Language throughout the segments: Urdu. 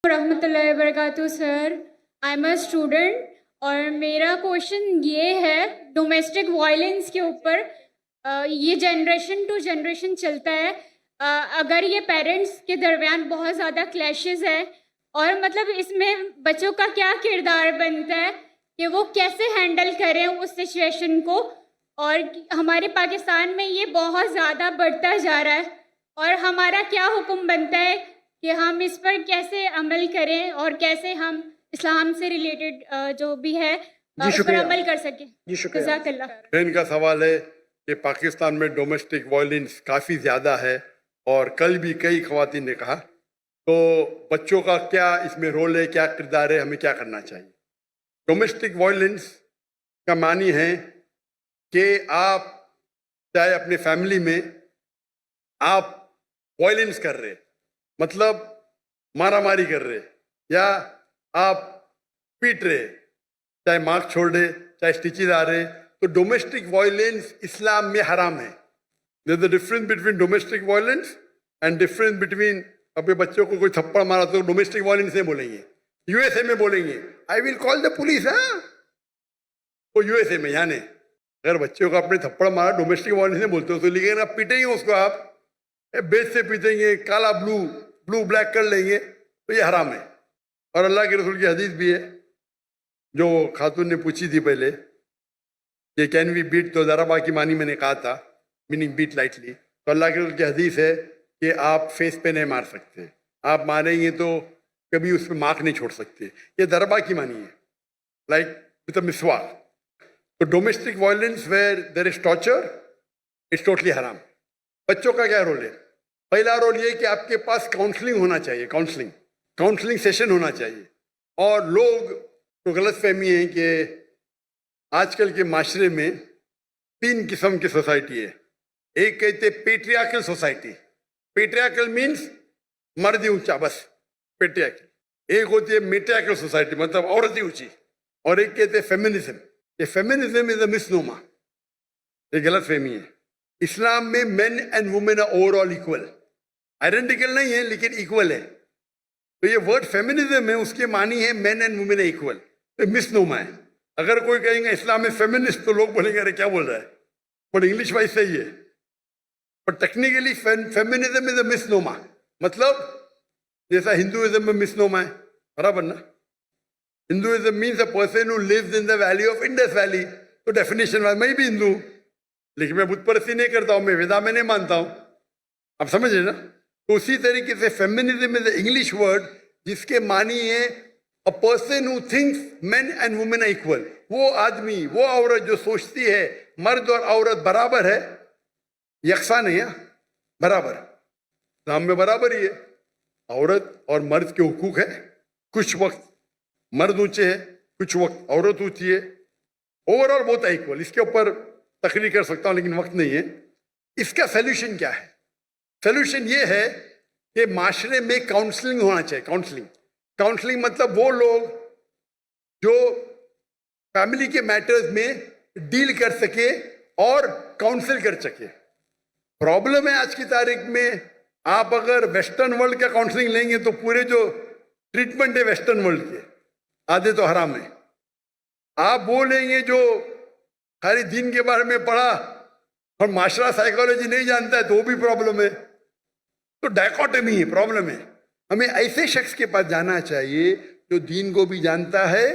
رحمۃ اللہ وبرکاتہ سر. آئی ایم اے اسٹوڈنٹ اور میرا کوشچن یہ ہے ڈومیسٹک وائلنس کے اوپر. یہ جنریشن ٹو جنریشن چلتا ہے. اگر یہ پیرنٹس کے درمیان بہت زیادہ کلیشز ہے اور مطلب اس میں بچوں کا کیا کردار بنتا ہے کہ وہ کیسے ہینڈل کریں اس سچویشن کو. اور ہمارے پاکستان میں یہ بہت زیادہ بڑھتا جا رہا ہے اور ہمارا کیا حکم بنتا ہے کہ ہم اس پر کیسے عمل کریں اور کیسے ہم اسلام سے ریلیٹڈ جو بھی ہے اس پر عمل کر سکیں. جزاک اللہ. بہن کا سوال ہے کہ پاکستان میں ڈومیسٹک وائلنس کافی زیادہ ہے اور کل بھی کئی خواتین نے کہا، تو بچوں کا کیا اس میں رول ہے، کیا کردار ہے، ہمیں کیا کرنا چاہیے؟ ڈومیسٹک وائلنس کا معنی ہے کہ آپ چاہے اپنے فیملی میں آپ وائلنس کر رہے، مطلب مارا ماری کر رہے یا آپ پیٹ رہے، چاہے مارک چھوڑ رہے، چاہے اسٹیچز آ رہے، تو ڈومیسٹک وائلنس اسلام میں حرام ہے. There's a difference between domestic violence and difference between اپنے بچوں کو کوئی تھپڑ مارا تو ڈومیسٹک وائلنس نہیں بولیں گے، یو ایس اے میں بولیں گے آئی ول کال دا پولیس. ہاں وہ یو ایس اے میں، یعنی اگر بچوں کو اپنے تھپڑ مارا ڈومیسٹک وائلنس نہیں بولتے ہو تو لیکن آپ پیٹیں گے اس کو، آپ بیچ سے پیٹیں گے، کالا بلو بلیک کر لیں گے تو یہ حرام ہے. اور اللہ کے رسول کی حدیث بھی ہے جو خاتون نے پوچھی تھی پہلے کہ کین وی بیٹ، تو ضربہ کی معنی میں نے کہا تھا، میننگ بیٹ لائٹلی. تو اللہ کے رسول کی حدیث ہے کہ آپ فیس پہ نہیں مار سکتے، آپ ماریں گے تو کبھی اس پہ مارک نہیں چھوڑ سکتے. یہ ضربہ کی معنی ہے، لائک وتھ اے مسواک. تو domestic violence where there is torture it's totally حرام. بچوں کا کیا رول ہے؟ پہلا رول یہ کہ آپ کے پاس کاؤنسلنگ ہونا چاہیے، کاؤنسلنگ سیشن ہونا چاہیے. اور لوگ کو غلط فہمی ہے کہ آج کل کے معاشرے میں 3 قسم کی سوسائٹی ہے. ایک کہتے پیٹریارکل سوسائٹی، پیٹریارکل مینس مرد ہی اونچا، بس پیٹریارکل. ایک ہوتی ہے میٹریارکل سوسائٹی، مطلب عورت ہی اونچی. اور ایک کہتے فیمنزم. یہ فیمنزم از اے مسنوما، یہ غلط فہمی ہے. اسلام میں men and women are over all equal, identical نہیں ہے لیکن ایکول ہے. تو یہ ورڈ فیمنزم ہے، اس کے معنی ہے مین اینڈ وومن ایکول. تو مسنوما ہے. اگر کوئی کہیں گے اسلام میں فیمنسٹ تو لوگ بولیں گے ارے کیا بول رہا ہے، بٹ انگلش وائز صحیح ہے. بٹ ٹیکنیکلی فیمنزم از اے مسنوما، مطلب جیسا ہندوازم میں مسنوما ہے، برابر نا. Hinduism means a person who leaves in the valley of Indus valley. تو ڈیفینیشن وائز میں بھی ہندو ہوں لیکن میں بت پرستی نہیں کرتا ہوں، میں ویدا میں نہیں مانتا ہوں. آپ سمجھ رہے نا؟ تو اسی طریقے سے feminism is A English word جس کے معنی ہے a person who thinks men and women are equal. وہ آدمی، وہ عورت جو سوچتی ہے مرد اور عورت برابر ہے، یکساں نہیں ہے، برابر. اسلام میں برابر ہی ہے. عورت اور مرد کے حقوق ہے، کچھ وقت مرد اونچے ہے، کچھ وقت عورت اونچی ہے. اوور آل بہت ایکول. اس کے اوپر تقریر کر سکتا ہوں لیکن وقت نہیں ہے. اس کا سیلوشن کیا ہے؟ سیلوشن یہ ہے کہ معاشرے میں کاؤنسلنگ ہونا چاہیے. کاؤنسلنگ مطلب وہ لوگ جو فیملی کے میٹرز میں ڈیل کر سکے اور کاؤنسل کر سکے. پرابلم ہے آج کی تاریخ میں، آپ اگر ویسٹرن ورلڈ کا کاؤنسلنگ لیں گے تو پورے جو ٹریٹمنٹ ہے ویسٹرن ورلڈ کے آدھے تو حرام ہے. آپ وہ لیں گے جو خالی دین کے بارے میں پڑھا اور معاشرہ سائیکالوجی نہیں جانتا ہے تو وہ بھی پرابلم ہے. تو ڈائکوٹمی ہے، پرابلم ہے. ہمیں ایسے شخص کے پاس جانا چاہیے جو دین کو بھی جانتا ہے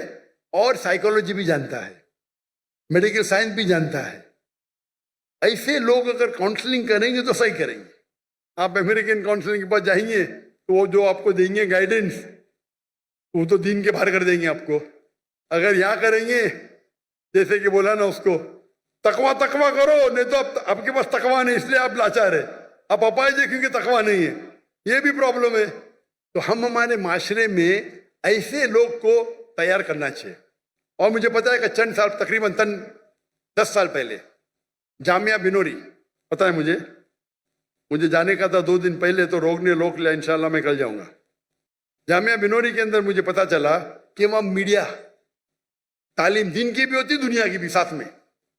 اور سائیکالوجی بھی جانتا ہے، میڈیکل سائنس بھی جانتا ہے. ایسے لوگ اگر کاؤنسلنگ کریں گے تو صحیح کریں گے. آپ امریکن کاؤنسلنگ کے پاس جائیں گے تو وہ جو آپ کو دیں گے گائیڈنس وہ تو دین کے باہر کر دیں گے آپ کو. اگر یہاں کریں گے جیسے کہ بولا نا اس کو تقوی کرو، نہیں تو آپ کے پاس تقوی نہیں اس لیے آپ لاچار ہے، آپ اپائے جے کیونکہ تقوی نہیں ہے، یہ بھی پرابلم ہے. تو ہم ہمارے معاشرے میں ایسے لوگ کو تیار کرنا چاہیے. اور مجھے پتا ہے کہ چند سال تقریباً 10 سال پہلے جامعہ بنوری، پتہ ہے مجھے جانے کا تھا 2 دن پہلے تو روک لیا، انشاءاللہ میں کل جاؤں گا. جامعہ بنوری کے اندر مجھے پتا چلا کہ وہاں میڈیا، تعلیم دین کی بھی ہوتی دنیا کی بھی ساتھ میں،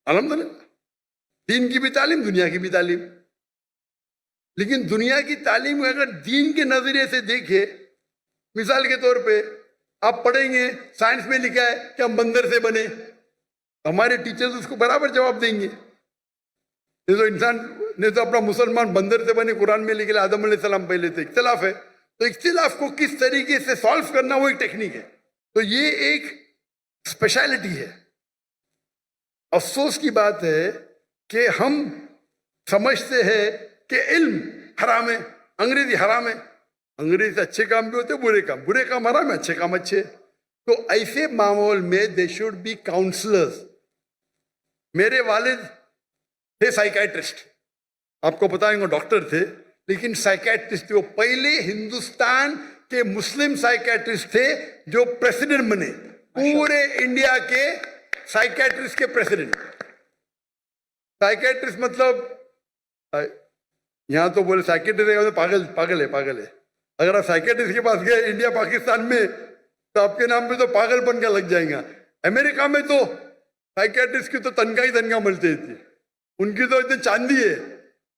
الحمدللہ دین کی بھی تعلیم دنیا کی بھی تعلیم. لیکن دنیا کی تعلیم اگر دین کے نظریے سے دیکھے مثال کے طور پہ آپ پڑھیں گے سائنس میں لکھا ہے کہ ہم بندر سے بنے، ہمارے ٹیچرز اس کو برابر جواب دیں گے. یہ تو انسان نے تو اپنا مسلمان بندر سے بنے قرآن میں لکھا، آدم علیہ السلام پہلے تھے. اختلاف ہے، تو اختلاف کو کس طریقے سے سالو کرنا وہ ایک ٹیکنیک ہے. تو یہ ایک اسپیشلٹی ہے. افسوس کی بات ہے کہ ہم سمجھتے ہیں کہ علم حرام ہے، انگریزی حرام ہے. انگریزی سے اچھے کام بھی ہوتے، برے کام حرام ہے، اچھے کام اچھے. تو ایسے ماحول میں دے شوڈ بی کاؤنسلرز. میرے والد تھے سائیکیٹرسٹ، آپ کو بتائیں گے ڈاکٹر تھے لیکن سائیکیٹرسٹ تھے. وہ پہلے ہندوستان کے مسلم سائیکیٹرسٹ تھے جو پریسیڈنٹ بنے، پورے انڈیا کے سائیکیٹرسٹ کے پریسیڈنٹ. سائیکیٹرسٹ مطلب یہاں تو بولے سائیکیٹرسٹ پاگل ہے. اگر آپ سائیکیٹرسٹ کے پاس گئے انڈیا پاکستان میں تو آپ کے نام پہ تو پاگل بن کا لگ جائیں گا. امریکہ میں تو سائیکیٹرسٹ کی تو تنخواہ ملتی تھی، ان کی تو اتنی چاندی ہے.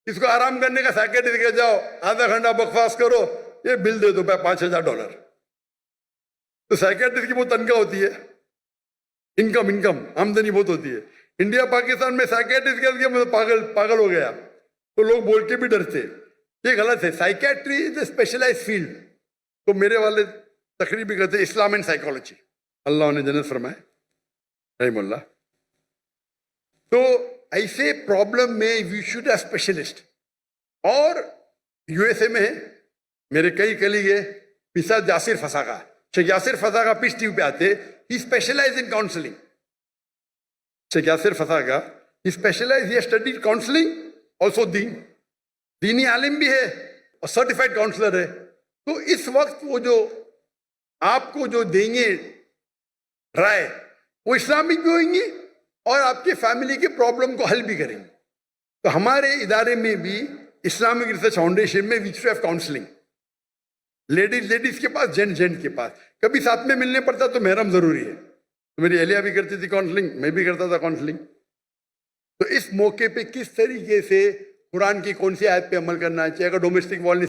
اس کو آرام کرنے کا سائیکیٹرسٹ کے جاؤ آدھا گھنٹہ بکواس کرو، یہ بل دے دو $5,000. تو سائیکیٹرسٹ کی بہت تنخواہ ہوتی ہے، انکم آمدنی بہت ہوتی ہے. انڈیا پاکستان میں سائیکیٹرسٹ کے پاگل ہو گیا تو لوگ بول کے بھی ڈرتے. یہ غلط ہے. سائیکیٹری از اے اسپیشلائز فیلڈ. تو میرے والے تقریر بھی کرتے اسلام اینڈ سائیکالوجی، اللہ انہیں جنت فرمائے رحم اللہ. تو ایسے پرابلم میں وی شوڈ اے اسپیشلسٹ. اور یو ایس اے میں ہے میرے کئی کلیگ ہے، مثال یاسر فساقہ، شیخ یاسر فساقہ پیس ٹی وی پہ آتے، ہی specialize in counselling. Sheikh Yasir فساقہ he specialize, he studied counselling also دینی عالم بھی ہے اور سرٹیفائڈ کاؤنسلر ہے. تو اس وقت وہ جو آپ کو جو دیں گے رائے وہ اسلامک بھی ہوئیں گی اور آپ کے فیملی کے پرابلم کو حل بھی کریں گے. تو ہمارے ادارے میں بھی اسلامک ریسرچ فاؤنڈیشن میں we should have counselling. Ladies کے پاس، جینٹ کے پاس. کبھی ساتھ میں ملنے پڑتا تو محرم ضروری ہے. میری اہلیہ بھی کرتی تھی کاؤنسلنگ، میں بھی کرتا تھا کاؤنسلنگ. تو اس موقع پہ کس طریقے سے قرآن کی کون سی آیت پہ عمل کرنا چاہیے. اگر ڈومیسٹک وائلنس